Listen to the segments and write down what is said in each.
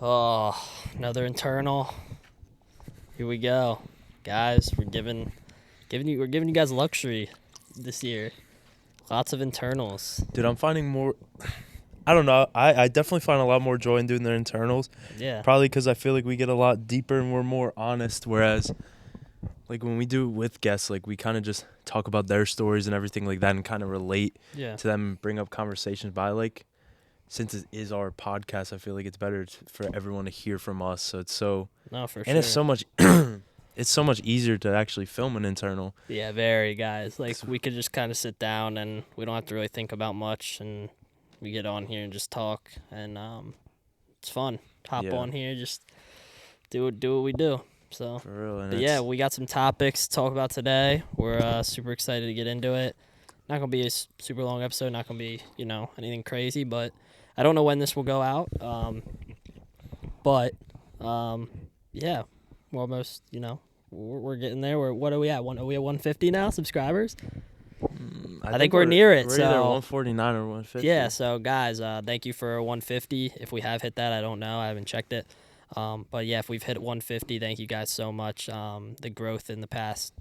Oh, another internal. Here we go, guys. We're giving you guys luxury this year. Lots of internals. Dude, I'm finding more. I don't know. I definitely find a lot more joy in doing their internals. Yeah. Probably because I feel like we get a lot deeper and we're more honest. Whereas, like when we do it with guests, like we kind of just talk about their stories and everything like that, and kind of relate Yeah. to them, and bring up conversations. But I like, since it is our podcast, I feel like it's better for everyone to hear from us. So it's so, No, for and sure. it's so much. It's so much easier to actually film an internal. Yeah, very, guys. Like we could just kind of sit down and we don't have to really think about much, and we get on here and just talk, and it's fun. Hop Yeah. on here, just do what we do. So. For real. And But yeah, we got some topics to talk about today. We're super excited to get into it. Not gonna be a super long episode. Not gonna be anything crazy. But I don't know when this will go out. Yeah, we're almost we're getting there. What are we at? Are we at 150 now subscribers? I think we're near it. We're so either 149 or 150. yeah. So guys, thank you for 150. If we have hit that, I don't know. I haven't checked it. But yeah, if we've hit 150, thank you guys so much. The growth in the past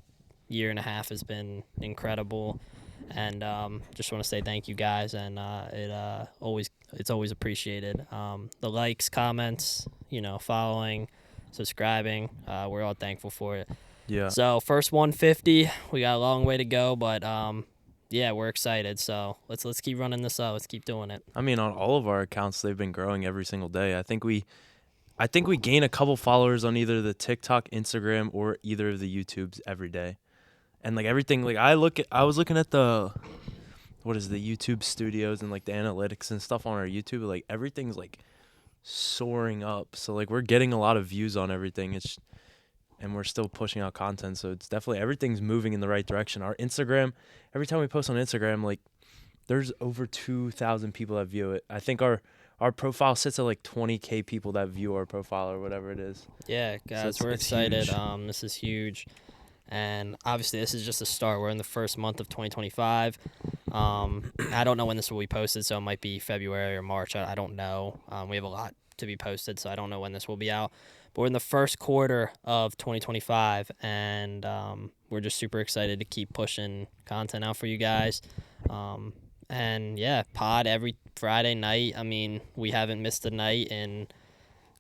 year and a half has been incredible, and just want to say thank you guys, and it's always appreciated. The likes, comments, following, subscribing, we're all thankful for it. Yeah. So first 150, we got a long way to go, but yeah, we're excited. So let's keep running this up. Let's keep doing it. I mean, on all of our accounts, they've been growing every single day. I think we gain a couple followers on either the TikTok, Instagram, or either of the YouTubes every day. And like everything, like I was looking at the YouTube studios and like the analytics and stuff on our YouTube. Like everything's like soaring up. So like we're getting a lot of views on everything. And we're still pushing out content. So it's definitely, everything's moving in the right direction. Our Instagram, every time we post on Instagram, like there's over 2,000 people that view it. I think our profile sits at like 20K people that view our profile or whatever it is. Yeah, guys, So we're it's excited. huge. This is huge. And obviously, this is just a start. We're in the first month of 2025. I don't know when this will be posted, so it might be February or March. I don't know. We have a lot to be posted, so I don't know when this will be out. But we're in the first quarter of 2025, and we're just super excited to keep pushing content out for you guys. And yeah, pod every Friday night. I mean, we haven't missed a night in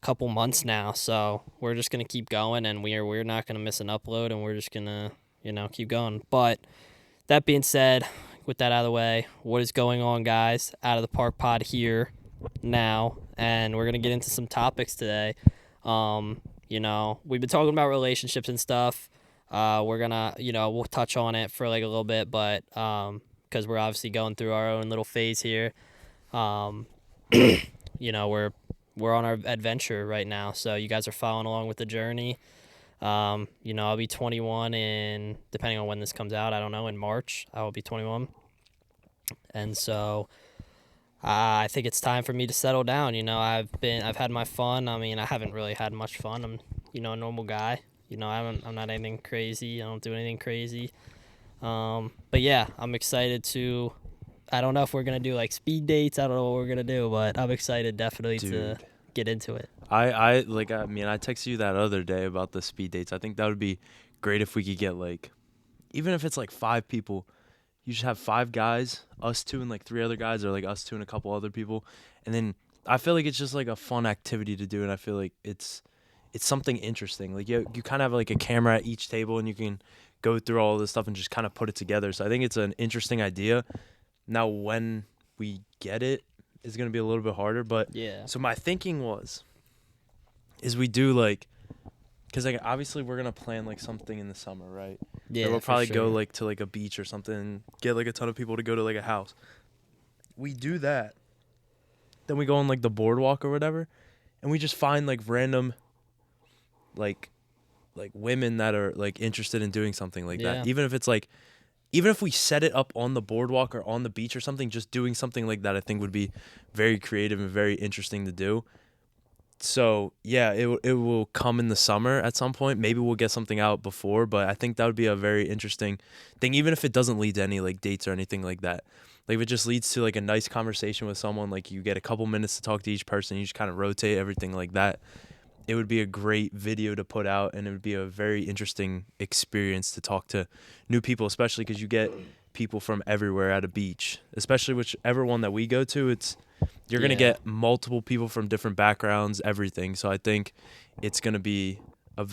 couple months now, so we're just gonna keep going, and we're not gonna miss an upload, and we're just gonna keep going. But that being said, with that out of the way, what is going on, guys? Out of the Park Pod here now, and we're gonna get into some topics today. We've been talking about relationships and stuff. We're gonna we'll touch on it for like a little bit, but because we're obviously going through our own little phase here. We're on our adventure right now, so you guys are following along with the journey. I'll be 21 in, depending on when this comes out, I don't know, in March, I will be 21. And so I think it's time for me to settle down. I've had my fun. I mean, I haven't really had much fun. I'm, a normal guy. I'm not anything crazy. I don't do anything crazy. But yeah, I'm excied to, I don't know if we're going to do like speed dates. I don't know what we're going to do, but I'm excited definitely to get into it. I texted you that other day about the speed dates. I think that would be great if we could get like, even if it's like 5 people, you should have 5 guys, us 2 and like 3 other guys, or like us 2 and a couple other people. And then I feel like it's just like a fun activity to do. And I feel like it's something interesting. Like you kind of have like a camera at each table and you can go through all this stuff and just kind of put it together. So I think it's an interesting idea. Now, when we get it is going to be a little bit harder, but yeah. So my thinking is we do like, because like obviously we're going to plan like something in the summer, right? Yeah, we'll probably sure. go like to like a beach or something and get like a ton of people to go to like a house. We do that. Then we go on like the boardwalk or whatever, and we just find like random like women that are like interested in doing something like that. Even if we set it up on the boardwalk or on the beach or something, just doing something like that I think would be very creative and very interesting to do. So yeah, it will come in the summer at some point. Maybe we'll get something out before, but I think that would be a very interesting thing, even if it doesn't lead to any like dates or anything like that. Like if it just leads to like a nice conversation with someone, like you get a couple minutes to talk to each person, you just kind of rotate everything like that. It would be a great video to put out, and it would be a very interesting experience to talk to new people, especially because you get people from everywhere at a beach, especially whichever one that we go to. You're going to Yeah. get multiple people from different backgrounds, everything. So I think it's going to be a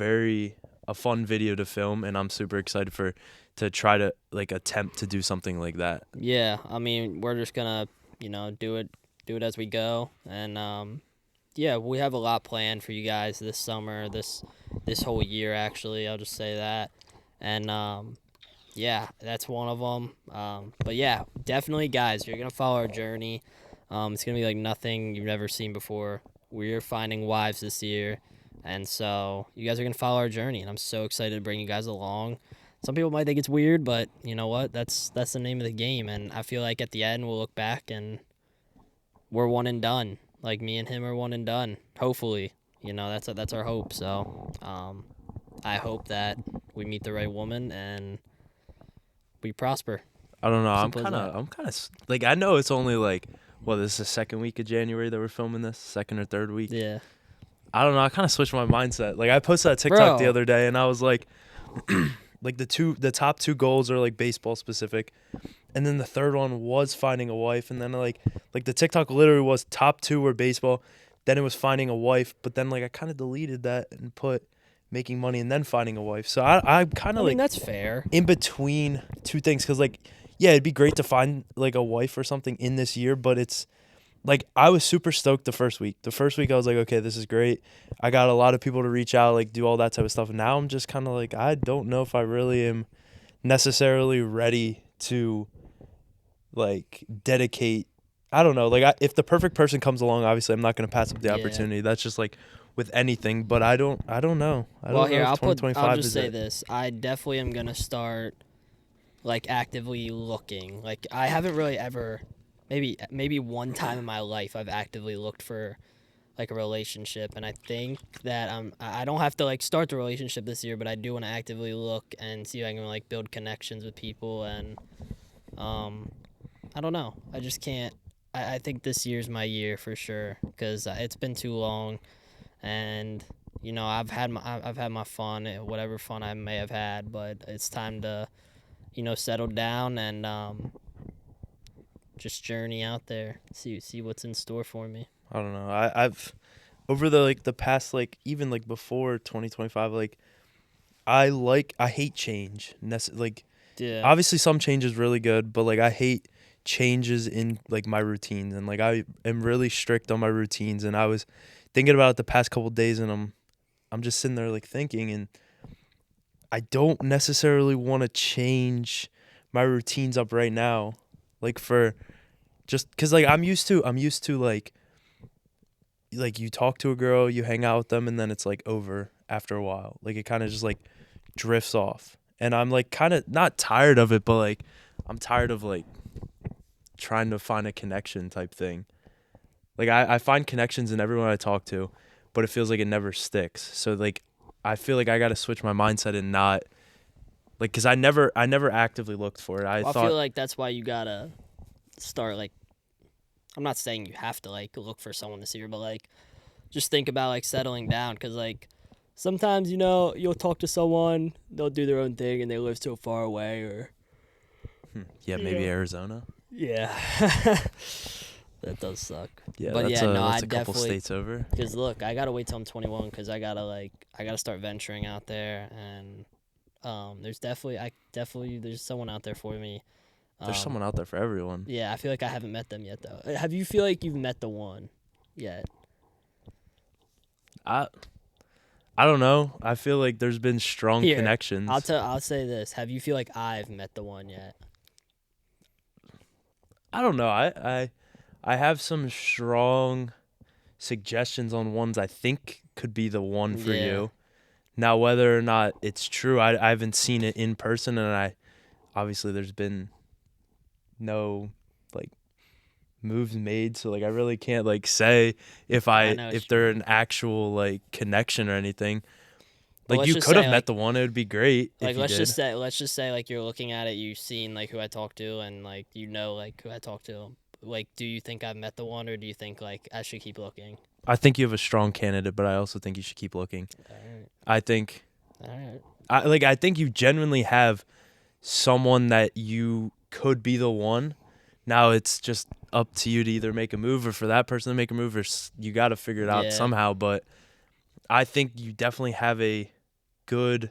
fun video to film, and I'm super excited to try to like attempt to do something like that. Yeah, I mean, we're just gonna, do it as we go, and yeah, we have a lot planned for you guys this summer, this whole year. Actually, I'll just say that, and yeah, that's one of them. But yeah, definitely, guys, you're gonna follow our journey. It's gonna be like nothing you've ever seen before. We're finding wives this year, and so you guys are gonna follow our journey, and I'm so excited to bring you guys along. Some people might think it's weird, but you know what? That's the name of the game, and I feel like at the end we'll look back and we're one and done. Like me and him are one and done. Hopefully, that's our hope. So, I hope that we meet the right woman and we prosper. I don't know. Simple as that. I'm kind of like, I know it's only like, well, this is the second week of January that we're filming this, second or third week. Yeah, I don't know. I kind of switched my mindset. Like I posted that TikTok the bro. other day, and I was like, like the top two goals are like baseball specific, and then the third one was finding a wife, and then like the TikTok literally was top two were baseball, then it was finding a wife, but then like I kind of deleted that and put making money and then finding a wife. So I'm kind I of mean, like that's fair. in between two things, because like yeah, it'd be great to find like a wife or something in this year, but it's like I was super stoked the first week. The first week I was like, okay, this is great. I got a lot of people to reach out, like do all that type of stuff. And now I'm just kind of like, I don't know if I really am necessarily ready to like dedicate. I don't know. Like if the perfect person comes along, obviously I'm not going to pass up the Yeah. opportunity. That's just like with anything, but I don't know. I Well, don't know here if I'll 2025 just is say it. this. I definitely am gonna start like actively looking. Like I haven't really ever, maybe one time in my life I've actively looked for like a relationship, and I think that I don't have to like start the relationship this year, but I do want to actively look and see if I can like build connections with people, and um I don't know, I just can't. I think this year's my year for sure because it's been too long, and I've had my fun, whatever fun I may have had, but it's time to settle down and just journey out there, see what's in store for me. I don't know. I've over the past like even like before 2025, like I hate change. Like Yeah. obviously some change is really good, but like I hate changes in like my routines, and like I am really strict on my routines, and I was thinking about it the past couple days, and I'm just sitting there like thinking, and I don't necessarily want to change my routines up right now, like for just cuz like I'm used to like you talk to a girl, you hang out with them, and then it's like over after a while. Like it kind of just like drifts off. And I'm like kind of not tired of it, but like I'm tired of like trying to find a connection type thing. Like I find connections in everyone I talk to, but it feels like it never sticks. So like I feel like I got to switch my mindset and not like cuz I never actively looked for it. I Well, I feel thought like that's why you gotta start like. I'm not saying you have to like look for someone this year, but like just think about like settling down because like sometimes you'll talk to someone, they'll do their own thing, and they live so far away, or yeah, maybe Arizona. yeah, that does suck. Yeah, But yeah, no, I that's a couple definitely states over. because look, I gotta wait till I'm 21 because I gotta start venturing out there, and there's someone out there for me. There's Um, someone out there for everyone. yeah, I feel like I haven't met them yet though. Have you feel like you've met the one yet? I I don't know. I feel like there's been strong Here, connections. I'll say this. Have you feel like I've met the one yet? I don't know. I have some strong suggestions on ones I think could be the one for Yeah. you. Now, whether or not it's true, I haven't seen it in person, and I obviously there's been no like moves made, so like I really can't like say I know if what you they're mean. an actual like connection or anything. But Like let's you just could say, have met the one. It would be great like if you let's did. just say like you're looking at it, you've seen like who I talked to, and like like who I talked to. Like, do you think I've met the one, or do you think like I should keep looking? I think you have a strong candidate, but I also think you should keep looking. All right. I think All right. I think you genuinely have someone that you could be the one. Now it's just up to you to either make a move or for that person to make a move, or you got to figure it out Yeah. somehow. But I think you definitely have a good.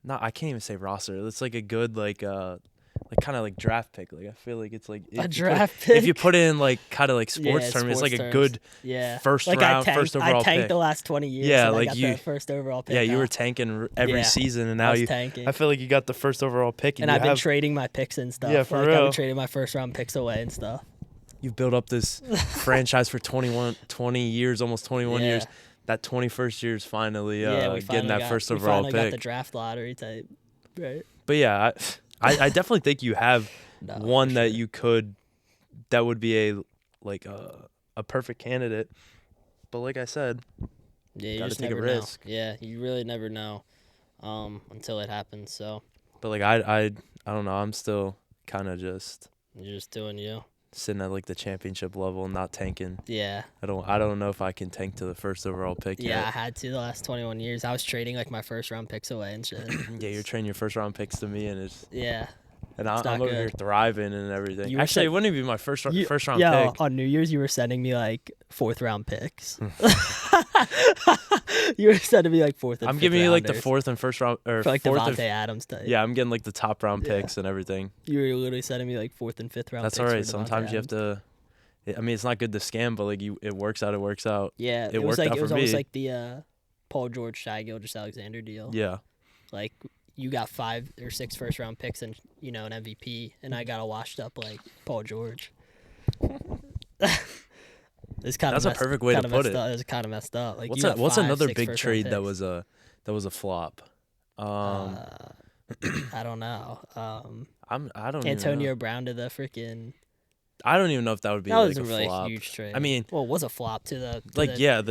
Not I can't even say roster. It's like a good kind of like draft pick. Like I feel like it's like A if you draft put, if you pick? put it in like kind of like sports Yeah, term, it's like sports a terms. good Yeah. first Like round, first I overall tanked pick. the last 20 years. Yeah, and like I got you- the first overall pick. Yeah, you now. were tanking every Yeah, season, and I now was you. tanking. I feel like you got the first overall pick, and And you I've been have trading my picks and stuff. Yeah, for I've real. been trading my first round picks away and stuff. you've built up this franchise for 20 years, almost 21 years. Yeah. That 21st year is finally We getting finally that got, first we overall finally got the pick. draft lottery type. Right. But yeah, I definitely think you have No, one for that sure. you could, that would be a perfect candidate. But like I said, Yeah, you gotta just take a never know. risk. Yeah, you really never know until it happens. So but like I don't know. I'm still kind of just you're just doing you. sitting at like the championship level and not tanking. Yeah. I don't know if I can tank to the first overall pick Yeah, I yet. had to the last 21 years. I was trading like my first round picks away and shit. Yeah, you're trading your first round picks to me, and Yeah. I'm not over good. here thriving and everything. You were Actually, it saying- wouldn't even be my first round Yo, pick. on New Year's, you were sending me like fourth round picks. You were sending me like fourth and I'm fifth giving you like the rounders fourth and first round or for like fourth Devontae and Adams type. yeah, I'm getting like the top round Yeah. picks and everything. You were literally sending me like fourth and fifth round That's picks. all right. for Sometimes Devontae you have Adams. to. I mean, it's not good to scam, but like it works out. It works out. Yeah, it was worked like out it was for almost me. like the Paul George, Shai Gilgeous-Alexander deal. Yeah, Like you got 5 or 6 first round picks and an MVP, and I got a washed up like Paul George. It's kind of That's a perfect way to put it. It's kind of messed up. Like what's another 6 big first-round trade that picks. was a flop? I don't know. I don't even Antonio know. Brown to the freaking. I don't even know if that would be That like was a a really flop. huge trade. I mean, well, it was a flop to the the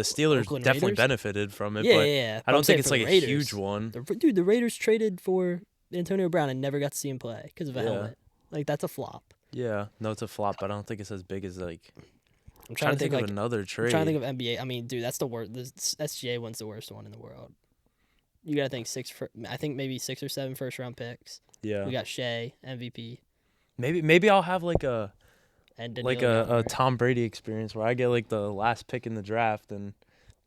Steelers Oakland definitely Raiders? benefited from it, Yeah, but yeah. I I'm don't saying think it's for like the a Raiders. huge one. Dude, the Raiders traded for Antonio Brown and never got to see him play because of a Yeah. helmet. Like that's a flop. Yeah, no, it's a flop, but I don't think it's as big as like. I'm Trying to think of like another trade. I'm trying to think of NBA. I mean, dude, that's the worst. The SGA one's the worst one in the world. You gotta think I think maybe 6 or 7 first round picks. Yeah, We got Shea MVP maybe I'll have like a and like Daniil a Gafford. Tom Brady experience where I get like the last pick in the draft and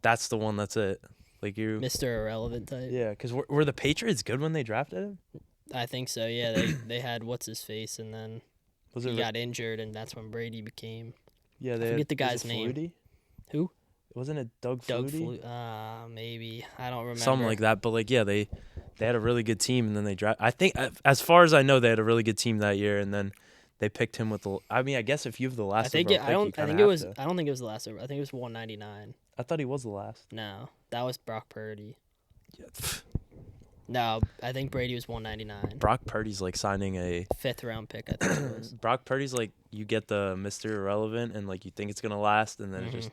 that's the one. That's it. Like you. Mr. Irrelevant type. Yeah, because were the Patriots good when they drafted him? I think so. Yeah, they had what's his face, and then Was he it? got injured, and that's when Brady became Yeah, they forget had, the was guy's it name. Flutie? Who? Wasn't it Doug Doug Flutie? maybe I don't remember. Something like that. But like, yeah, they had a really good team, and then they draft. I think, as far as I know, they had a really good team that year, and then they picked him with the. I mean, I guess if you have the last, I think overall I pick, don't. you I kinda think it have was. to. I don't think it was the last over. I think it was 199. I thought he was the last. No, that was Brock Purdy. Yeah. No, I think Brady was 199. Brock Purdy's like signing a. 5th round pick, I think it was. Brock Purdy's like you get the Mr. Irrelevant, and like you think it's gonna last, and then it just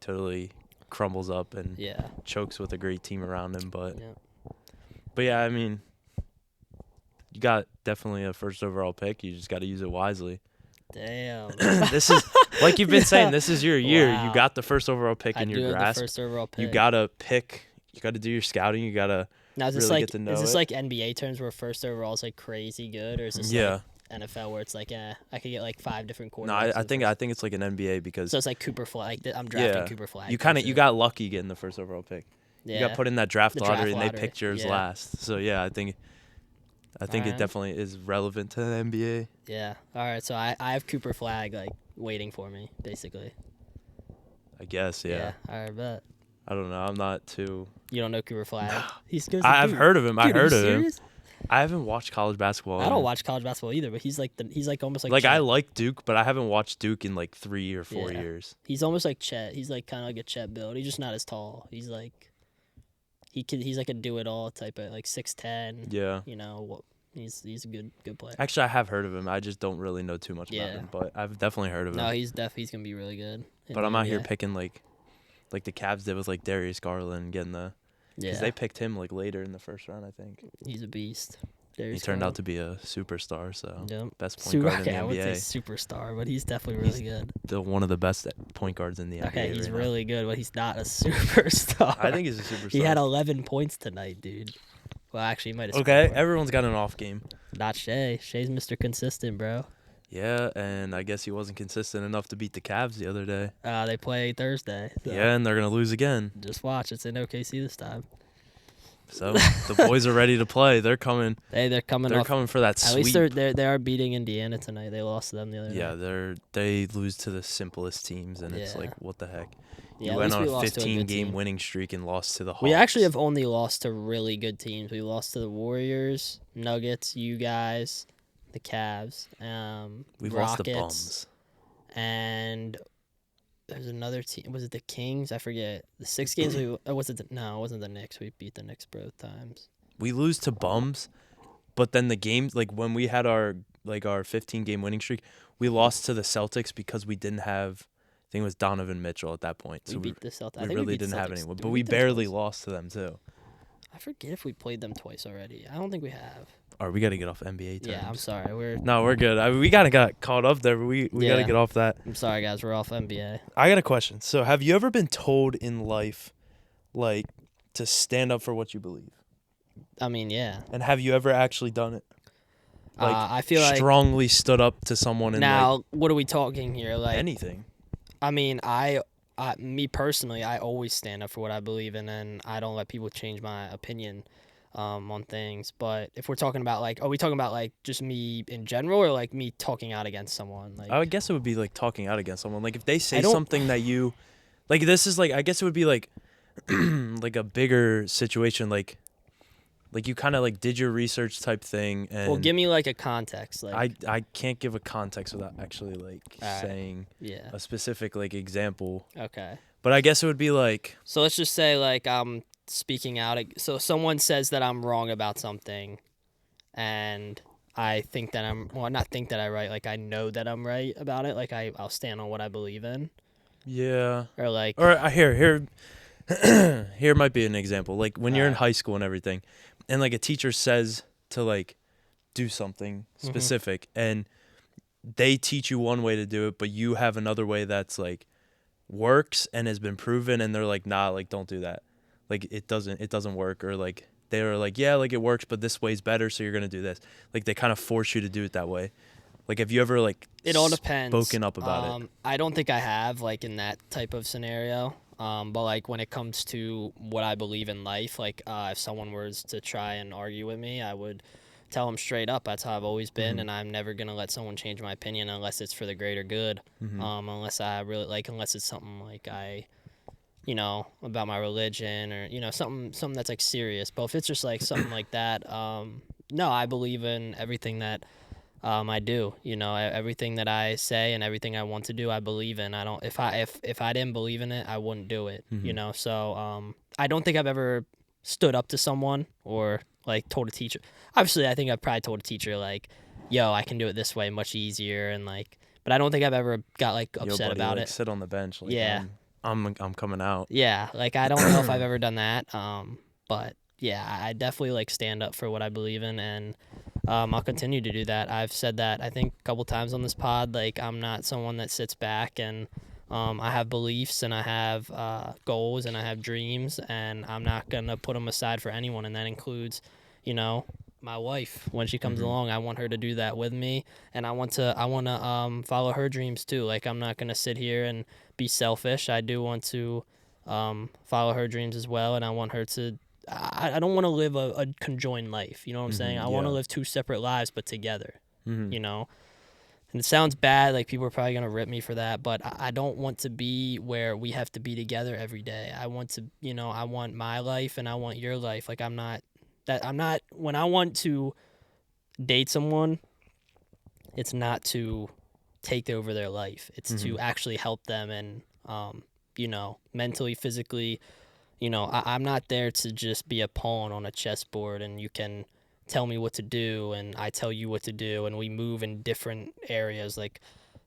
totally crumbles up and Yeah. chokes with a great team around him. But Yeah. yeah, I mean, you got definitely a first overall pick. You just got to use it wisely. Damn. This is like you've been saying. This is your year. Wow. You got the first overall pick I in do your have grasp. the first overall pick. You gotta pick. You gotta do your scouting. You gotta. Now is this really like get to know is this it. like NBA terms where first overall is like crazy good, or is this Yeah. like NFL where it's like I could get like 5 different quarterbacks? No, I think it's like an NBA because so. It's like Cooper Flag. Like, I'm drafting Yeah. Cooper Flag. you type you shit. got lucky getting the first overall pick. yeah. You got put in that draft The draft lottery and they lottery, picked yours yeah. last. So yeah, I think it Alright. definitely is relevant to the NBA. Yeah. All right. So I have Cooper Flag like waiting for me basically. I guess yeah. All right. Bet. I don't know. I'm not too. You don't know Cooper Flag? He's good. I've heard of him. I Dude, are heard you of him. serious? I haven't watched college basketball. I don't watch college basketball either, but he's like almost like Like Chet. I like Duke, but I haven't watched Duke in like 3 or 4 Yeah. years. He's almost like Chet. He's like kind of like a Chet build. He's just not as tall. He's like he's like a do it all type of like 6'10". Yeah. You know, he's a good player. Actually, I have heard of him. I just don't really know too much Yeah. about him, but I've definitely heard of him. No, he's gonna be really good. in But I'm the out here NBA. picking like the Cavs did with like Darius Garland getting the because Yeah, they picked him like later in the first round, I think. he's a beast. He turned out to be a superstar, so Yep. best point guard in the I wouldn't say NBA. superstar, but he's definitely really good. One of the best point guards in the Okay, NBA he's right really good, but he's not a superstar. now. I think he's a superstar. He had 11 points tonight, dude. Well, actually, he might have scored Okay, more. everyone's got an off game. Not Shea. Shea's Mr. Consistent, bro. Yeah, and I guess he wasn't consistent enough to beat the Cavs the other day. They play Thursday. So Yeah, and they're gonna lose again. just watch. It's in OKC this time. So the boys are ready to play. They're coming. They're coming They're off. coming for that At sweep. least they are beating Indiana tonight. They lost to them the other Yeah, night. they lose to the simplest teams, and it's Yeah. like, what the heck? Yeah, You at went least on we a lost to a good 15-game team. winning streak and lost to the Hawks. We actually have only lost to really good teams. We lost to the Warriors, Nuggets, you guys, the Cavs, We've Rockets, lost to bums. and there's another team. Was it the Kings? I forget. The 6 games we was it? No, it wasn't the Knicks. We beat the Knicks both times. We lose to bums, but then the games, like when we had our 15-game winning streak, we lost to the Celtics because we didn't have. I think it was Donovan Mitchell at that point. We So beat the Celtics. we I think really we beat didn't the have Celtics. anyone, Did but we beat them barely twice? lost to them too. I forget if we played them twice already. I don't think we have. All right, we got to get off NBA terms. Yeah, I'm sorry. No, we're good. We kind of got caught up there. But we got to Yeah. get off that. I'm sorry, guys. We're off NBA. I got a question. So, have you ever been told in life, like, to stand up for what you believe? I mean, yeah. And have you ever actually done it? Like, I feel like strongly stood up to someone and now. What are we talking here? like Like, anything. I mean, me personally, I always stand up for what I believe in, and I don't let people change my opinion on things. But if we're talking about like, are we talking about like just me in general, or like me talking out against someone? Like, I would guess it would be like talking out against someone. Like if they say I don't- something that you, like this is like I guess it would be like, like a bigger situation. Like you kind of like did your research type thing. And well, give me like a context. Like, I can't give a context without actually like Alright. saying yeah, a specific like example. okay. But I guess it would be like So let's just say like I'm speaking out. So someone says that I'm wrong about something, and I think that not think that I'm right. Like I know that I'm right about it. Like I'll stand on what I believe in, yeah. or like Or here here might be an example. Like when you're in Alright. high school and everything, and like a teacher says to like do something specific, and they teach you one way to do it, but you have another way that's like works and has been proven, and they're like, nah, like don't do that. Like it doesn't work, or like they're like, yeah, like it works, but this way's better, so you're gonna do this. Like they kind of force you to do it that way. Like have you ever like it all depends. spoken up about it? I don't think I have like in that type of scenario. But like when it comes to what I believe in life, like if someone was to try and argue with me, I would tell them straight up. That's how I've always been, and I'm never gonna let someone change my opinion unless it's for the greater good. Unless I really unless it's something like about my religion or something that's like serious. But if it's just like something like that, no, I believe in everything that I do. Everything that I say and everything I want to do, I believe in. I don't if I didn't believe in it, I wouldn't do it. So I don't think I've ever stood up to someone or like told a teacher. Obviously, I think I've probably told a teacher like, "Yo, I can do it this way, much easier," and like. But I don't think I've ever got like Yo, upset buddy, about like, it. sit on the bench. Like, Yeah. I'm coming out. Yeah, like I don't know if I've ever done that. But yeah, I definitely like stand up for what I believe in, and I'll continue to do that. I've said that I think a couple times on this pod. Like I'm not someone that sits back, and I have beliefs and I have goals and I have dreams, and I'm not gonna put them aside for anyone, and that includes, my wife when she comes along. I want her to do that with me, and I want to follow her dreams too. Like I'm not gonna sit here and be selfish. I do want to follow her dreams as well, and I want her to. I don't want to live a conjoined life. You know what I'm saying? I want to yeah. live two separate lives, but together. And it sounds bad. Like people are probably gonna rip me for that, but I don't want to be where we have to be together every day. I want to, I want my life and I want your life. Like I'm not. When I want to date someone, it's not to take over their life. It's to actually help them and, mentally, physically, I'm not there to just be a pawn on a chessboard and you can tell me what to do and I tell you what to do and we move in different areas. Like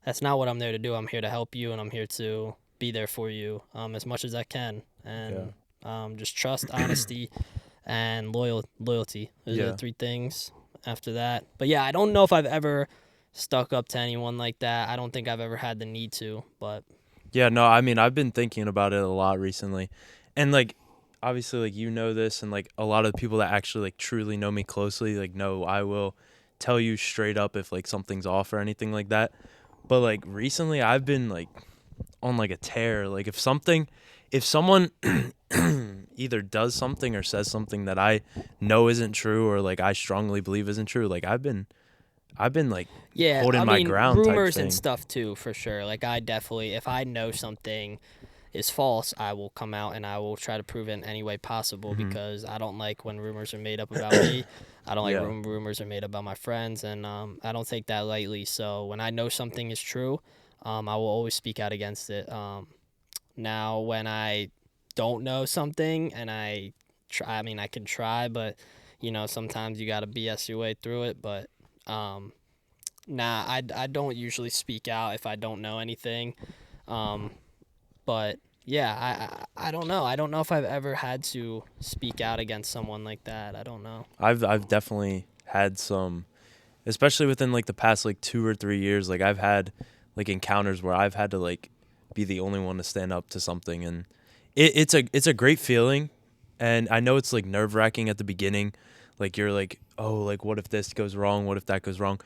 that's not what I'm there to do. I'm here to help you and I'm here to be there for you as much as I can. And Just trust, honesty, and loyalty. Those are the Yeah. three things after that. But yeah, I don't know if I've ever stuck up to anyone like that. I don't think I've ever had the need to, but Yeah, no, I mean, I've been thinking about it a lot recently. And like obviously like you know this and like a lot of people that actually like truly know me closely like know I will tell you straight up if like something's off or anything like that. But like recently I've been like on like a tear. Like if someone either does something or says something that I know isn't true or like I strongly believe isn't true, like I've been like yeah, holding I my mean ground type rumors and thing. stuff too for sure. Like I definitely, if I know something is false, I will come out and I will try to prove it in any way possible Mhm. because I don't like when rumors are made up about me. I don't like Yeah. rumors are made about my friends, and I don't take that lightly. So when I know something is true, I will always speak out against it. Now, when I don't know something and I try, I mean, I can try, but sometimes you got to BS your way through it. But um, nah, I don't usually speak out if I don't know anything. Um, but yeah, I don't know. I don't know if I've ever had to speak out against someone like that. I don't know. I've definitely had some, especially within like the past like 2 or 3 years, like I've had like encounters where I've had to like be the only one to stand up to something, and it's a great feeling, and I know it's like nerve wracking at the beginning, like you're like, oh, like what if this goes wrong, what if that goes wrong,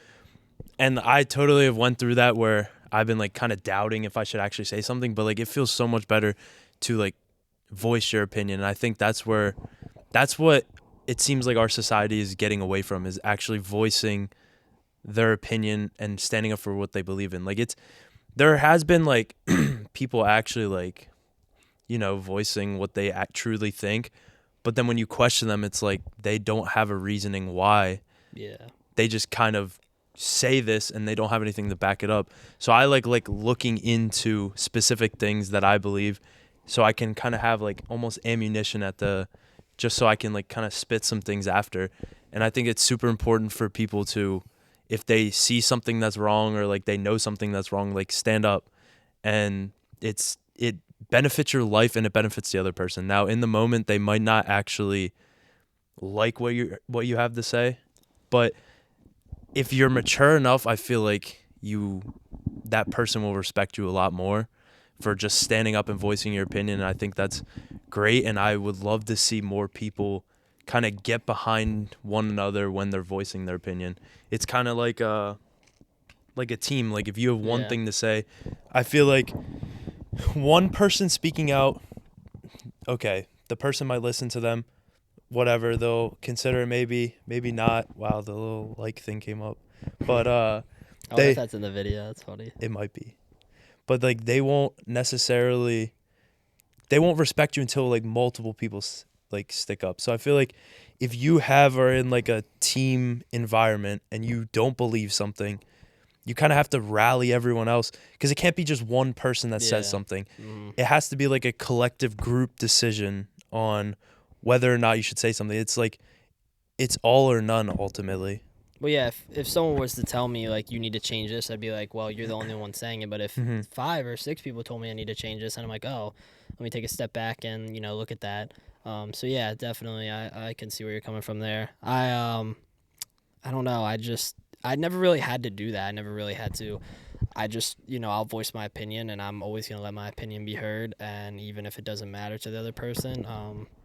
and I totally have went through that where I've been like kind of doubting if I should actually say something, but like it feels so much better to like voice your opinion, and I think that's what it seems like our society is getting away from, is actually voicing their opinion and standing up for what they believe in. Like there has been like people actually like, voicing what they truly think, but then when you question them, it's like they don't have a reasoning why. Yeah. They just kind of say this and they don't have anything to back it up. So I like looking into specific things that I believe so I can kind of have like almost ammunition at the just so I can like kind of spit some things after. And I think it's super important for people to, if they see something that's wrong or like they know something that's wrong, like stand up, and it benefits your life and it benefits the other person. Now in the moment they might not actually like what you have to say, but if you're mature enough, I feel like that person will respect you a lot more for just standing up and voicing your opinion. And I think that's great. And I would love to see more people kind of get behind one another when they're voicing their opinion. It's kind of like a team. Like if you have one Yeah. thing to say, I feel like one person speaking out, okay, the person might listen to them, whatever, they'll consider it, maybe not. Wow, the little like thing came up. But I wonder if they that's in the video. That's funny. it might be. But like they won't respect you until like multiple people like stick up. So I feel like if you are in like a team environment and you don't believe something, you kind of have to rally everyone else, because it can't be just one person that says Yeah. something. Hmm. It has to be like a collective group decision on whether or not you should say something. It's like it's all or none ultimately. Well, yeah, if someone was to tell me like you need to change this, I'd be like, well, you're the only one saying it. But if Hmm. 5 or 6 people told me I need to change this, and I'm like, oh, let me take a step back and look at that. So yeah, definitely, I can see where you're coming from there. I don't know. I never really had to do that. I never really had to. I just, I'll voice my opinion, and I'm always gonna let my opinion be heard. And even if it doesn't matter to the other person,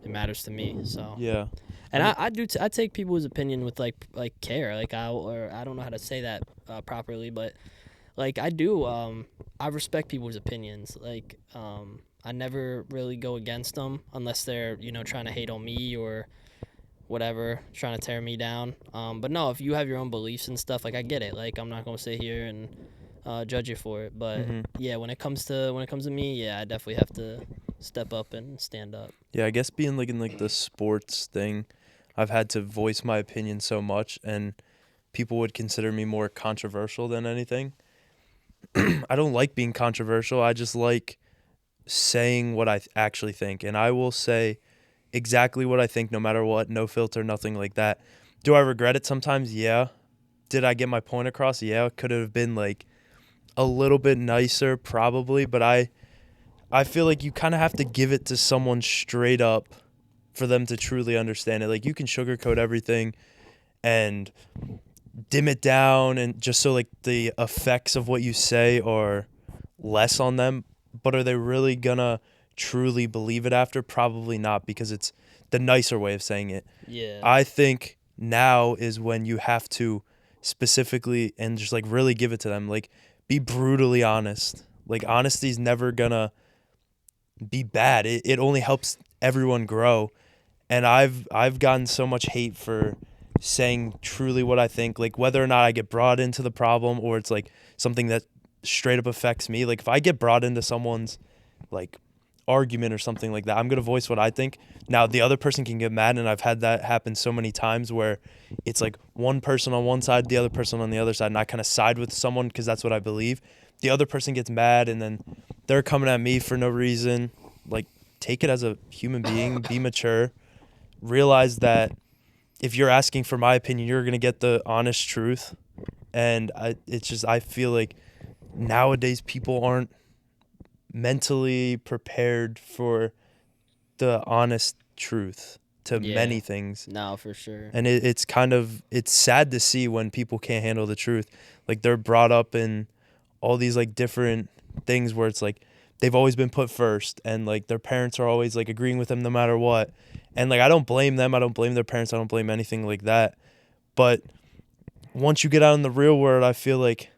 it matters to me. So. Yeah. I And mean, I take people's opinion with like care. Like I don't know how to say that properly, but like I do. I respect people's opinions. Like I never really go against them unless they're trying to hate on me or whatever, trying to tear me down. But no, if you have your own beliefs and stuff, like I get it. Like I'm not gonna sit here and judge you for it. But hmm yeah, when it comes to me, yeah, I definitely have to step up and stand up. yeah, I guess being like in like the sports thing, I've had to voice my opinion so much, and people would consider me more controversial than anything. I don't like being controversial. I just like saying what I actually think, and I will say exactly what I think no matter what, no filter, nothing like that. Do I regret it sometimes? Yeah. Did I get my point across? Yeah. Could it have been like a little bit nicer? Probably, but I feel like you kind of have to give it to someone straight up for them to truly understand it. Like you can sugarcoat everything and dim it down and just so like the effects of what you say are less on them, but are they really gonna truly believe it after? Probably not, because it's the nicer way of saying it. Yeah. I think now is when you have to specifically and just like really give it to them. Like be brutally honest. Like honesty's never gonna be bad. It only helps everyone grow. And I've gotten so much hate for saying truly what I think, like whether or not I get brought into the problem or it's like something that straight up affects me. Like if I get brought into someone's like argument or something like that, I'm gonna voice what I think. Now the other person can get mad, and I've had that happen so many times where it's like one person on one side, the other person on the other side, and I kind of side with someone because that's what I believe. The other person gets mad, and then they're coming at me for no reason. Like take it as a human being, be mature, realize that if you're asking for my opinion, you're gonna get the honest truth. And it's just I feel like nowadays people aren't mentally prepared for the honest truth to Yeah. many things. No, for sure. And it's kind of it's sad to see when people can't handle the truth. Like they're brought up in all these like different things where it's like they've always been put first, and like their parents are always like agreeing with them no matter what. And like I don't blame them, I don't blame their parents, I don't blame anything like that. But once you get out in the real world, I feel like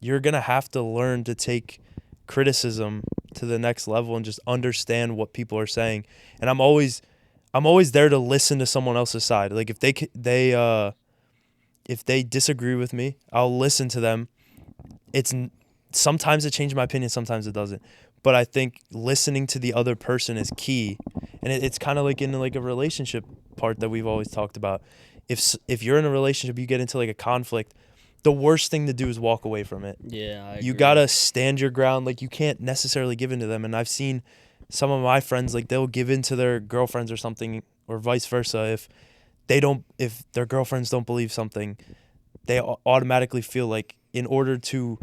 you're going to have to learn to take criticism to the next level and just understand what people are saying. And I'm always there to listen to someone else's side. Like if they disagree with me, I'll listen to them. It's sometimes it changes my opinion, sometimes it doesn't. But I think listening to the other person is key, and it's kind of like in like a relationship part that we've always talked about. If you're in a relationship, you get into like a conflict, the worst thing to do is walk away from it. Yeah, I You agree. gotta stand your ground. Like you can't necessarily give in to them. And I've seen some of my friends like they'll give in to their girlfriends or something, or vice versa. If their girlfriends don't believe something, they automatically feel like in order to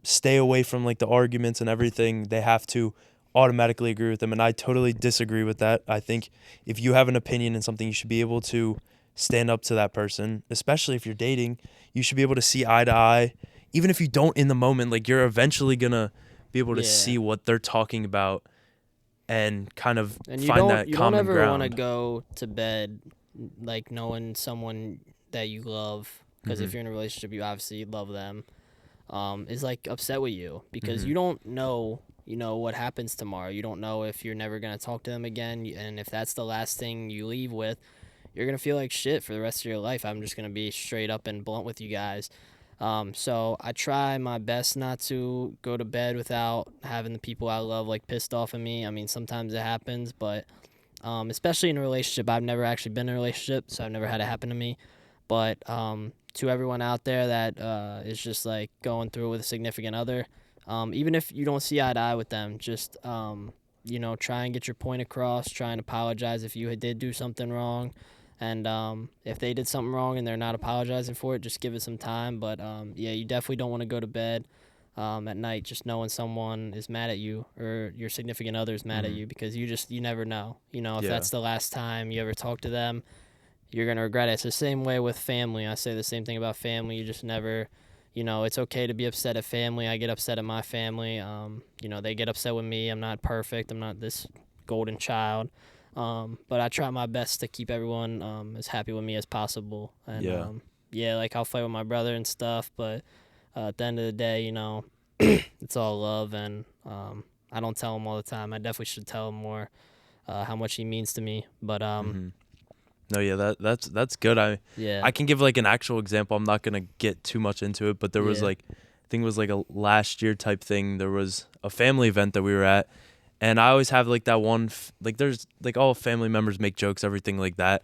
stay away from like the arguments and everything, they have to automatically agree with them. And I totally disagree with that. I think if you have an opinion in something, you should be able to stand up to that person, especially if you're dating. You should be able to see eye to eye. Even if you don't in the moment, like you're eventually going to be able to Yeah. see what they're talking about and kind of And find that you don't common ever want to ground. go to bed like knowing someone that you love, because if Mhm. you're in a relationship, you obviously love them. Is like upset with you because Mhm. you don't know, what happens tomorrow. You don't know if you're never gonna talk to them again, and if that's the last thing you leave with, you're gonna feel like shit for the rest of your life. I'm just gonna be straight up and blunt with you guys. So I try my best not to go to bed without having the people I love like pissed off at me. I mean, sometimes it happens, but especially in a relationship, I've never actually been in a relationship, so I've never had it happen to me. But to everyone out there that is just like going through it with a significant other, even if you don't see eye to eye with them, just try and get your point across. Try and apologize if you did do something wrong, and if they did something wrong and they're not apologizing for it, just give it some time. But yeah, you definitely don't want to go to bed at night just knowing someone is mad at you or your significant other is mad at Mhm. you, because you never know. If Yeah. that's the last time you ever talk to them, you're gonna regret it. It's the same way with family. I say the same thing about family. You just never, it's okay to be upset at family. I get upset at my family. They get upset with me. I'm not perfect. I'm not this golden child. But I try my best to keep everyone as happy with me as possible. And Yeah. yeah, like I'll fight with my brother and stuff. But at the end of the day, it's all love. And I don't tell him all the time. I definitely should tell him more how much he means to me. But Mhm. No, yeah, that's good. yeah, I can give like an actual example. I'm not gonna get too much into it, but there was yeah, like, I think it was like a last year type thing. There was a family event that we were at, and I always have like that one like there's like all family members make jokes, everything like that.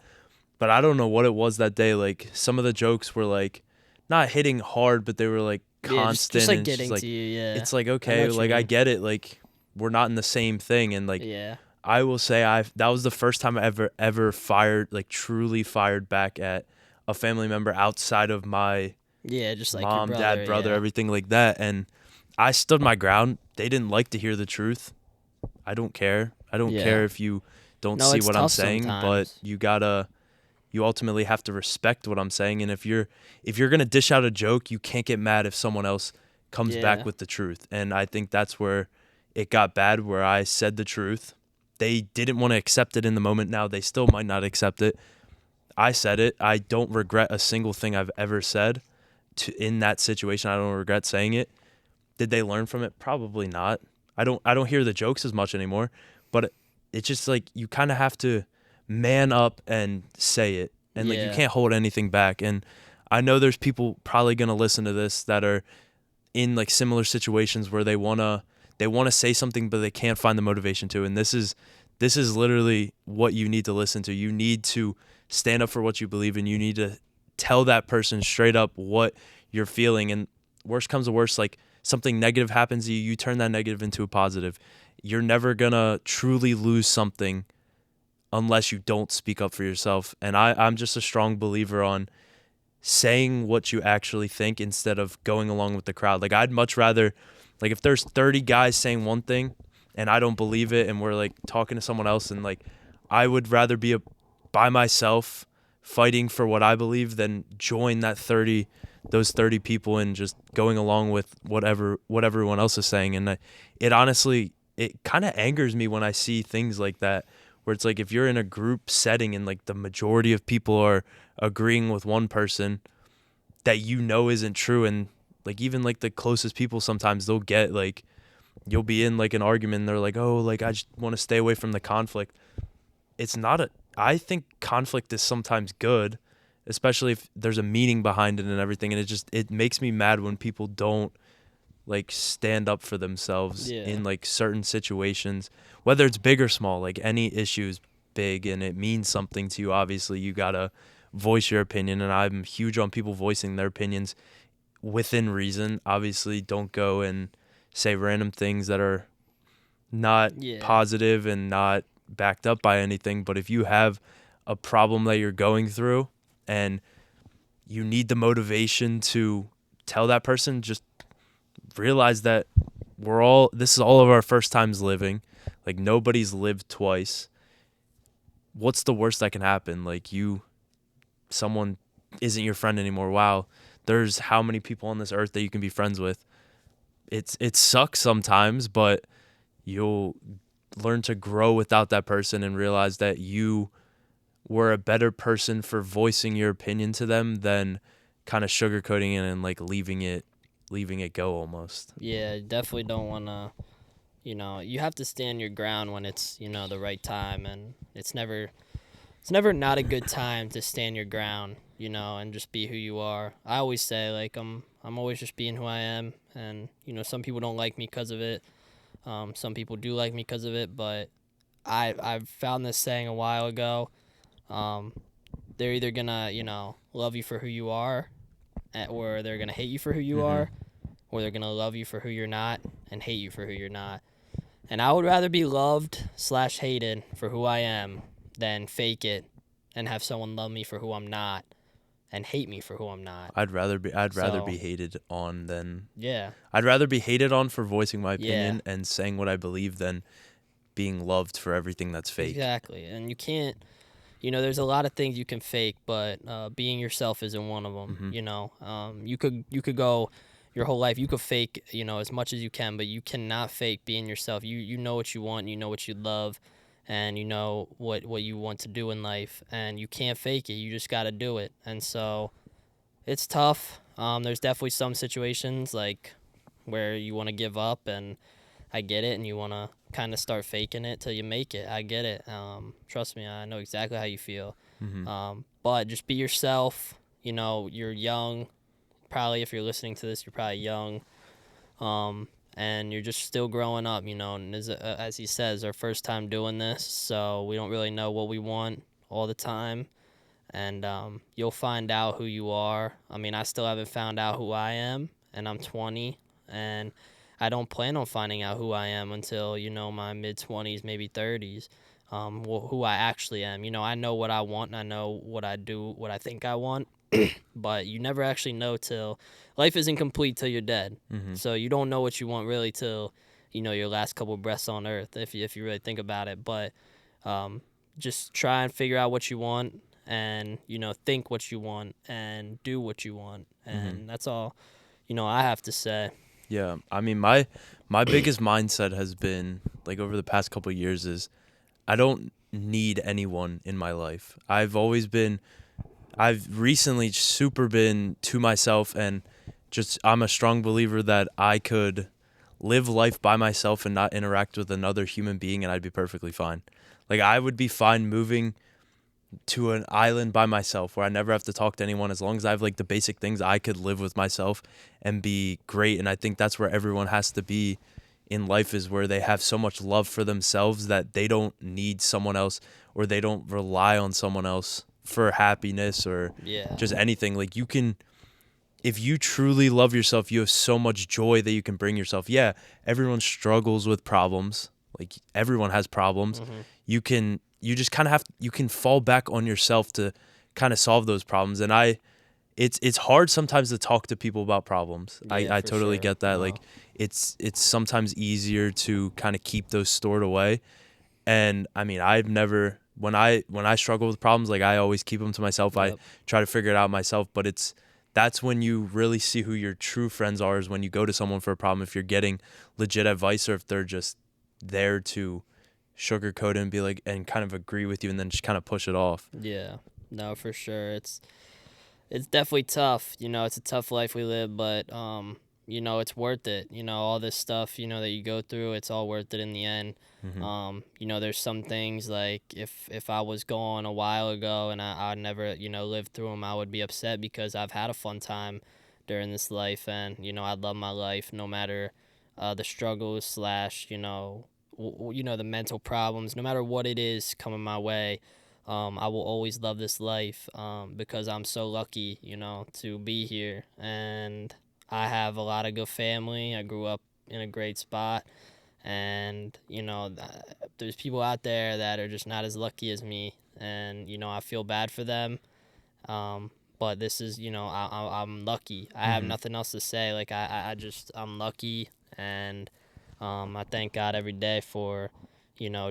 But I don't know what it was that day. Like some of the jokes were like not hitting hard, but they were like yeah. Just constant, like and it's just getting to like you. Yeah, it's like I know okay, what you like I mean. get it. Like we're not in the same thing, and like Yeah, I will say I that was the first time I ever fired like truly fired back at a family member outside of my yeah. Just like your mom, dad, brother. brother, Yeah, everything like that, and I stood my ground. They didn't like to hear the truth, I don't care. I don't Yeah. care if you don't No, see it's what I'm tough saying, but sometimes. you ultimately have to respect what I'm saying. And if you're gonna dish out a joke, you can't get mad if someone else comes back Yeah. with the truth. And I think that's where it got bad, where I said the truth. They didn't want to accept it in the moment. Now they still might not accept it. I said it. I don't regret a single thing I've ever said in that situation. I don't regret saying it. Did they learn from it? Probably not. I don't hear the jokes as much anymore, but it's just like you kind of have to man up and say it. And like you Yeah. can't hold anything back. And I know there's people probably going to listen to this that are in like similar situations where they want to say something but they can't find the motivation to. And this is literally what you need to listen to. You need to stand up for what you believe in. You need to tell that person straight up what you're feeling. And worst comes to worst, like something negative happens to you, you turn that negative into a positive. You're never gonna truly lose something unless you don't speak up for yourself. And I'm just a strong believer on saying what you actually think instead of going along with the crowd. Like I'd much rather, like if there's 30 guys saying one thing and I don't believe it and we're like talking to someone else, and like I would rather be by myself fighting for what I believe than join those 30 people and just going along with what everyone else is saying. And it honestly, it kind of angers me when I see things like that, where it's like if you're in a group setting and like the majority of people are agreeing with one person that isn't true. And like even like the closest people, sometimes they'll get like, you'll be in like an argument and they're like, oh, like I just want to stay away from the conflict. It's not a I think conflict is sometimes good, especially if there's a meaning behind it and everything. And it makes me mad when people don't like stand up for themselves Yeah. in like certain situations, whether it's big or small. Like any issue is big and it means something to you. Obviously you gotta voice your opinion, and I'm huge on people voicing their opinions within reason. Obviously don't go and say random things that are not Yeah. positive and not backed up by anything. But if you have a problem that you're going through and you need the motivation to tell that person, just realize that this is all of our first times living. Like nobody's lived twice. What's the worst that can happen? Like someone isn't your friend anymore. Wow. There's how many people on this earth that you can be friends with. It sucks sometimes, but you'll learn to grow without that person and realize that you were a better person for voicing your opinion to them than kind of sugarcoating it and like leaving it go almost. Yeah. Definitely don't want to, you have to stand your ground when it's, the right time. And it's never not a good time to stand your ground, and just be who you are. I always say, like, I'm always just being who I am. And, some people don't like me because of it. Some people do like me because of it. But I've found this saying a while ago. Um, they're either gonna, love you for who you are, or they're gonna hate you for who you Mm-hmm. are, or they're gonna love you for who you're not and hate you for who you're not. And I would rather be loved/hated for who I am than fake it and have someone love me for who I'm not and hate me for who I'm not. I'd rather So be hated on than yeah, I'd rather be hated on for voicing my yeah, opinion and saying what I believe than being loved for everything that's fake. exactly. And you can't, there's a lot of things you can fake, but being yourself isn't one of them. Mm-hmm. You could go your whole life. You could fake, as much as you can, but you cannot fake being yourself. You know what you want. You know what you love, and you know what you want to do in life, and you can't fake it. You just got to do it. And so it's tough. There's definitely some situations like where you want to give up, and I get it, and you want to kind of start faking it till you make it. I get it. Trust me, I know exactly how you feel. Mm-hmm. But just be yourself. You're young. Probably if you're listening to this, you're probably young. And you're just still growing up, and as he says, our first time doing this, so we don't really know what we want all the time. And you'll find out who you are. I mean, I still haven't found out who I am, and I'm 20, and I don't plan on finding out who I am until, my mid 20s, maybe 30s. Who I actually am. I know what I want, and I know what I do, what I think I want, but you never actually know till life isn't complete till you're dead. Mm-hmm. So you don't know what you want really till, your last couple breaths on earth if you really think about it. But um, just try and figure out what you want, and think what you want and do what you want, Hmm. and that's all I have to say. Yeah, I mean, my biggest mindset has been like over the past couple of years is I don't need anyone in my life. I've recently super been to myself, and just I'm a strong believer that I could live life by myself and not interact with another human being, and I'd be perfectly fine. Like I would be fine moving to an island by myself where I never have to talk to anyone, as long as I have like the basic things, I could live with myself and be great. And I think that's where everyone has to be in life, is where they have so much love for themselves that they don't need someone else, or they don't rely on someone else for happiness or Yeah. just anything. Like you can, if you truly love yourself, you have so much joy that you can bring yourself. Yeah, everyone struggles with problems. Like everyone has problems. Hmm. You just kind of you can fall back on yourself to kind of solve those problems. And it's hard sometimes to talk to people about problems. Yeah, I for totally sure. get that. No. Like it's sometimes easier to kind of keep those stored away. And I mean, I've never, when I struggle with problems, like I always keep them to myself. I Yep. try to figure it out myself, but that's when you really see who your true friends are, is when you go to someone for a problem, if you're getting legit advice, or if they're just there to sugarcoat it and be like, and kind of agree with you and then just kind of push it off. Yeah. No, for sure. It's definitely tough. It's a tough life we live, but it's worth it. All this stuff, that you go through, it's all worth it in the end. Hmm. There's some things like if I was gone a while ago and I never, lived through them, I would be upset because I've had a fun time during this life, and I love my life no matter the struggles slash the mental problems, no matter what it is coming my way. I will always love this life because I'm so lucky, to be here. And I have a lot of good family. I grew up in a great spot. And, there's people out there that are just not as lucky as me. And, I feel bad for them. But this is, I'm lucky. I have Hmm. nothing else to say. Like, I'm lucky. And I thank God every day for,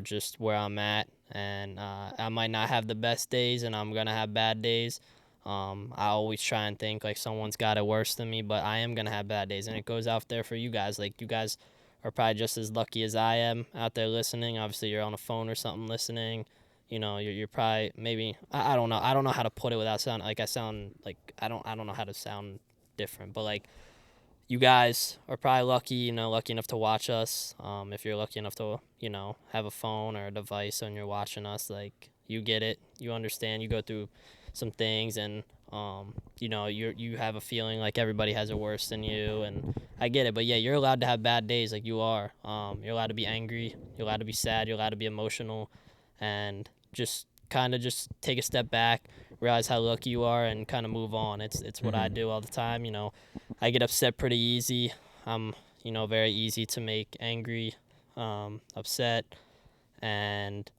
just where I'm at. And I might not have the best days, and I'm gonna have bad days. I always try and think like someone's got it worse than me, but I am gonna have bad days, and it goes out there for you guys. Like you guys are probably just as lucky as I am out there listening. Obviously, you're on a phone or something listening. You're probably maybe I don't know. I don't know how to put it without sound like I sound like I don't know how to sound different, but like you guys are probably lucky, lucky enough to watch us. If you're lucky enough to, have a phone or a device and you're watching us, like you get it, you understand, you go through some things, and you have a feeling like everybody has it worse than you, and I get it. But yeah, you're allowed to have bad days, like you are. You're allowed to be angry, you're allowed to be sad, you're allowed to be emotional, and just kind of just take a step back, realize how lucky you are, and kind of move on. It's what I Hmm. do all the time. I get upset pretty easy. I'm, very easy to make angry, upset, and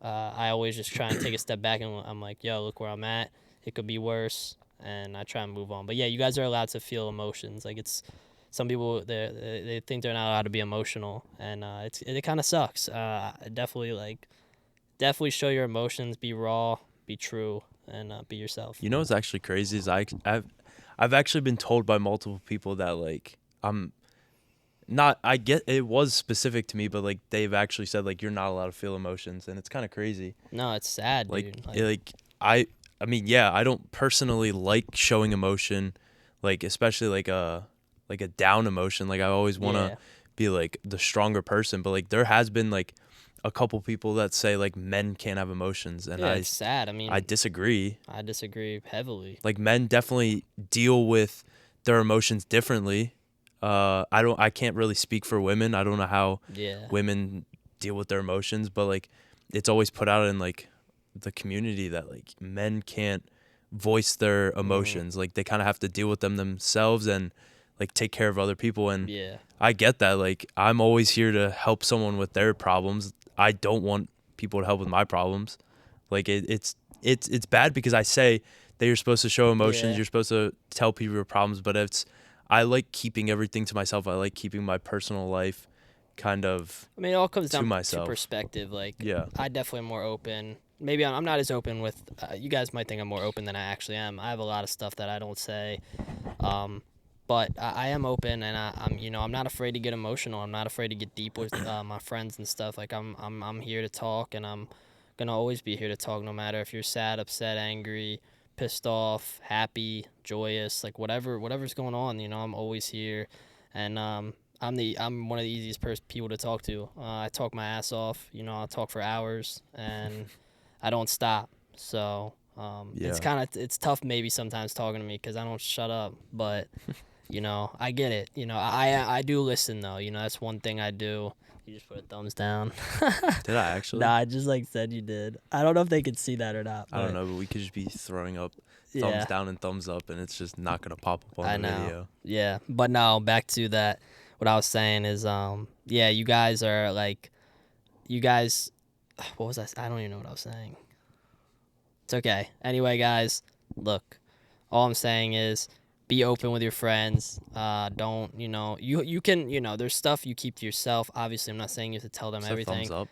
I always just try and take a step back, and I'm like, yo, look where I'm at. It could be worse, and I try and move on. But yeah, you guys are allowed to feel emotions. Like it's some people they think they're not allowed to be emotional, and it kind of sucks. Definitely show your emotions, be raw, be true, and be yourself. You know what's actually crazy is I've actually been told by multiple people that like I'm not, I get it was specific to me, but like they've actually said like you're not allowed to feel emotions, and it's kind of crazy. No, it's sad, Like dude. it, like I mean, yeah, I don't personally like showing emotion, like especially like a down emotion. Like I always want to Yeah, be like the stronger person, but like there has been like a couple people that say like men can't have emotions, and yeah, it's sad. I I mean, disagree. I disagree heavily. Like men definitely deal with their emotions differently. I can't really speak for women. I don't know how Yeah, women deal with their emotions, but like it's always put out in like the community that like men can't voice their hmm, emotions. Like they kind of have to deal with them themselves and like take care of other people. And yeah, I get that. Like I'm always here to help someone with their problems. I don't want people to help with my problems. Like it's bad because I say that you're supposed to show emotions, yeah, you're supposed to tell people your problems, but I like keeping everything to myself. I like keeping my personal life kind of I mean, it all comes to down to myself. perspective. Like, Yeah. I definitely am more open. Maybe I'm not as open with. You guys might think I'm more open than I actually am. I have a lot of stuff that I don't say. Um, but I am open, and I'm not afraid to get emotional. I'm not afraid to get deep with my friends and stuff. Like I'm here to talk, and I'm gonna always be here to talk, no matter if you're sad, upset, angry, pissed off, happy, joyous, like whatever's going on. I'm always here, and I'm one of the easiest people to talk to. I talk my ass off. I'll talk for hours, and I don't stop. So Yeah. it's tough maybe sometimes talking to me because I don't shut up, but I get it. I do listen though. That's one thing I do. You just put a thumbs down. Did I actually? Nah, I just said you did. I don't know if they could see that or not, I don't but know, but we could just be throwing up thumbs yeah, down and thumbs up, and it's just not gonna pop up on I the know. video. Yeah, but no, back to that. What I was saying is, yeah, you guys are you guys. What was I don't even know what I was saying. It's okay. Anyway, guys, look. All I'm saying is be open with your friends. Don't you can there's stuff you keep to yourself. Obviously, I'm not saying you have to tell them It's a thumbs everything. up.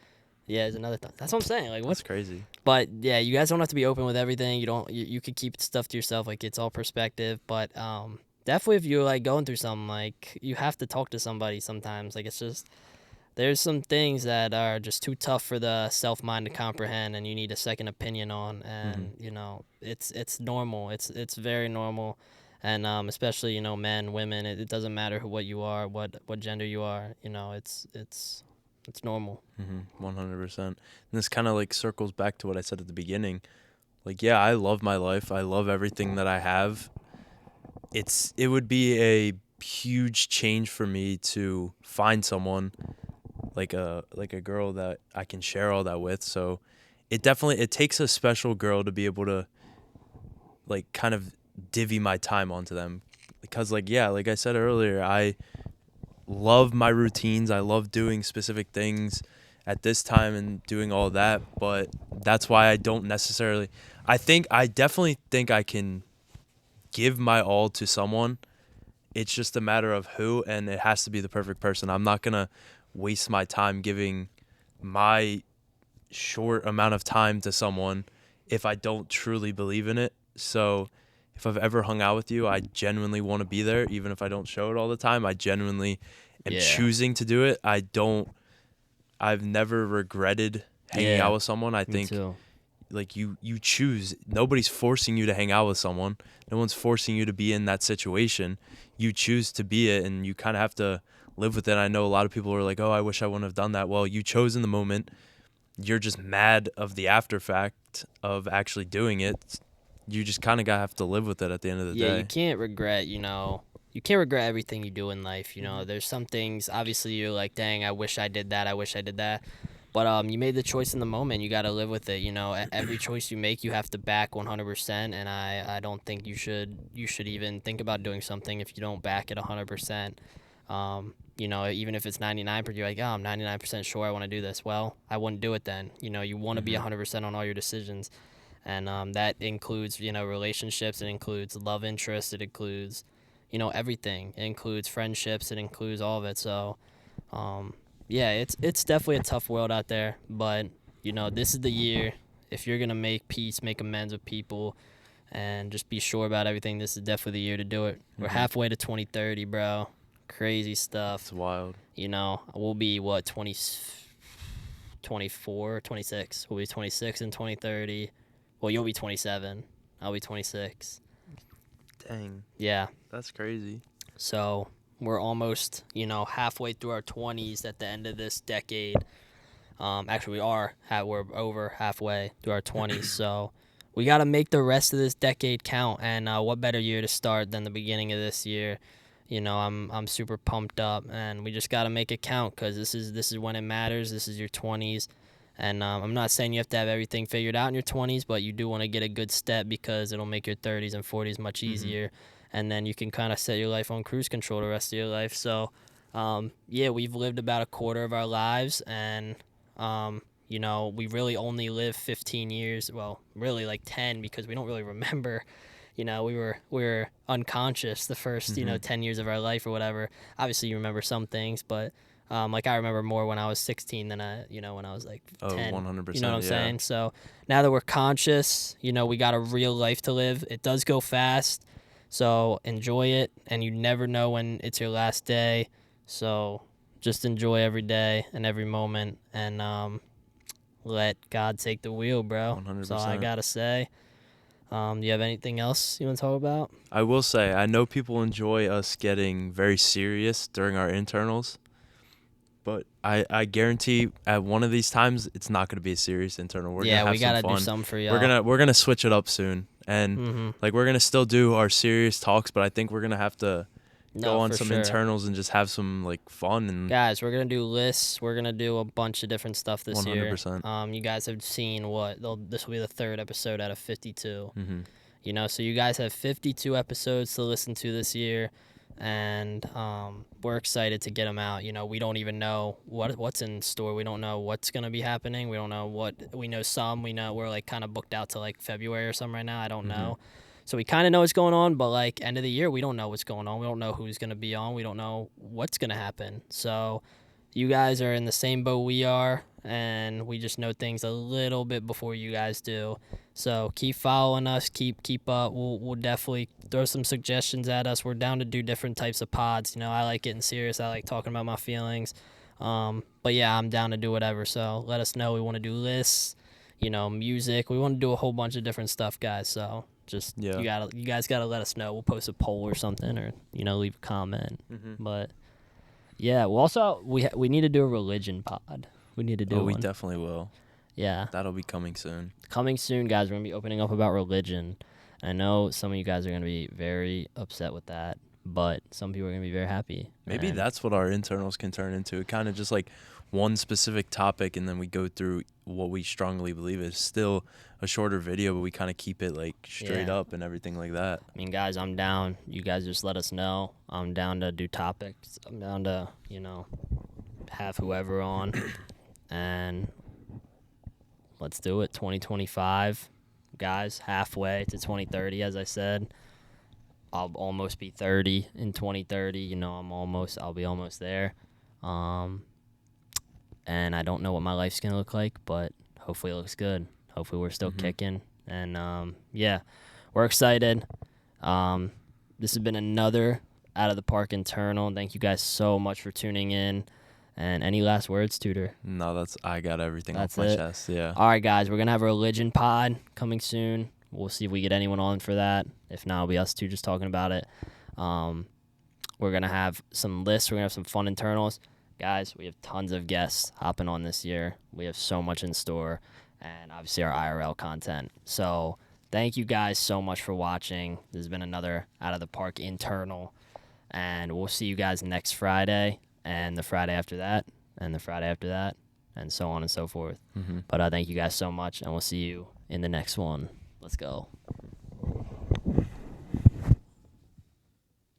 Yeah, there's another. That's what I'm saying. Like what? That's crazy. But yeah, you guys don't have to be open with everything. You don't. You could keep stuff to yourself. Like it's all perspective. But definitely if you're going through something, like you have to talk to somebody sometimes. Like it's just there's some things that are just too tough for the self mind to comprehend, and you need a second opinion on. And it's normal. It's very normal, and especially men, women. It doesn't matter what you are, what gender you are. It's normal. 100%. And this kind of circles back to what I said at the beginning. Yeah, I love my life. I love everything that I have. It would be a huge change for me to find someone like a girl that I can share all that with. So it takes a special girl to be able to kind of divvy my time onto them, because yeah, like I said earlier, I love my routines. I love doing specific things at this time and doing all that, but that's why I don't necessarily I definitely think I can give my all to someone. It's just a matter of who, and it has to be the perfect person. I'm not going to waste my time giving my short amount of time to someone if I don't truly believe in it. So if I've ever hung out with you, I genuinely want to be there, even if I don't show it all the time. I genuinely am Yeah. choosing to do it. I've never regretted hanging Yeah. out with someone. I Me think too. you choose. Nobody's forcing you to hang out with someone. No one's forcing you to be in that situation. You choose to be it, and you kind of have to live with it. I know a lot of people are like, oh, I wish I wouldn't have done that. Well, you chose in the moment. You're just mad of the after fact of actually doing it. You just kind of have to live with it at the end of the Yeah, day. you can't regret, you can't regret everything you do in life. There's some things, obviously, you're like, dang, I wish I did that. I wish I did that. But you made the choice in the moment. You got to live with it. Every choice you make, you have to back 100%. And I don't think you should even think about doing something if you don't back it 100%. Even if it's 99%, you're like, oh, I'm 99% sure I want to do this. Well, I wouldn't do it then. You want to be 100% on all your decisions. And that includes, relationships. It includes love interests. It includes, everything. It includes friendships. It includes all of it. So, yeah, it's definitely a tough world out there. But, this is the year. If you're going to make peace, make amends with people, and just be sure about everything, this is definitely the year to do it. We're halfway to 2030, bro. Crazy stuff. It's wild. We'll be, 24, 26. We'll be 26 in 2030. Well, you'll be 27. I'll be 26. Dang. Yeah. That's crazy. So we're almost, halfway through our 20s at the end of this decade. Actually, we're over halfway through our 20s. So we got to make the rest of this decade count. And what better year to start than the beginning of this year? I'm super pumped up, and we just got to make it count, because this is when it matters. This is your 20s. And I'm not saying you have to have everything figured out in your 20s, but you do want to get a good step, because it'll make your 30s and 40s much easier. And then you can kind of set your life on cruise control the rest of your life. So, yeah, we've lived about a quarter of our lives, and, we really only live 15 years. Well, really like 10, because we don't really remember. We were unconscious the first, 10 years of our life or whatever. Obviously, you remember some things, but Like I remember more when I was 16 than when I was like Oh, 10. You know what 100%. I'm Yeah. saying? So now that we're conscious, we got a real life to live. It does go fast, so enjoy it, and you never know when it's your last day. So just enjoy every day and every moment, and let God take the wheel, bro. That's all I 100%. gotta say. Do you have anything else you want to talk about? I will say, I know people enjoy us getting very serious during our internals, but I guarantee at one of these times it's not going to be a serious internal. We're going Yeah, to we have some gotta do fun. something for We're y'all. going to we're going to switch it up soon. And like we're going to still do our serious talks, but I think we're going to have to go No, on for some sure. internals and just have some like fun and Guys, we're gonna do lists. We're gonna do a bunch of different stuff this year. 100%. You guys have seen this will be the third episode out of 52. Mhm. So you guys have 52 episodes to listen to this year, and we're excited to get them out. We don't even know what's in store. We don't know what's gonna be happening. We don't know what we know. We know we're like kind of booked out to like February or something right now. I don't know. So we kind of know what's going on, but like end of the year, we don't know what's going on. We don't know who's gonna be on. We don't know what's gonna happen. So you guys are in the same boat we are, and we just know things a little bit before you guys do. So keep following us, keep up. We'll definitely throw some suggestions at us. We're down to do different types of pods. I like getting serious. I like talking about my feelings. But yeah, I'm down to do whatever. So let us know. We want to do lists, music. We want to do a whole bunch of different stuff, guys. So just Yeah. you guys gotta let us know. We'll post a poll or something, or leave a comment. Mhm. But yeah, well, also we need to do a religion pod. We need to do Oh, we one. definitely will. Yeah, That'll be coming soon. coming soon, guys. We're gonna be opening up about religion. I know some of you guys are gonna be very upset with that, but some people are gonna be very happy. Maybe And that's what our internals can turn into. Kind of just like one specific topic, and then we go through what we strongly believe is still a shorter video, but we kind of keep it like straight Yeah. up and everything like that. I mean, guys, I'm down. You guys just let us know. I'm down to do topics. I'm down to have whoever on, and let's do it. 2025, guys. Halfway to 2030, as I said. I'll almost be 30 in 2030. I'll be almost there. And I don't know what my life's going to look like, but hopefully it looks good. Hopefully we're still kicking. And yeah, we're excited. This has been another Out of the Park internal. Thank you guys so much for tuning in. And any last words, Tutor? No, I got everything That's off my it? chest. Yeah. All right, guys, we're going to have a religion pod coming soon. We'll see if we get anyone on for that. If not, it'll be us two just talking about it. We're going to have some lists. We're going to have some fun internals. Guys, we have tons of guests hopping on this year. We have so much in store, and obviously our IRL content. So thank you guys so much for watching. This has been another Out of the Park internal, and we'll see you guys next Friday, and the Friday after that, and the Friday after that, and so on and so forth. But thank you guys so much, and we'll see you in the next one. Let's go.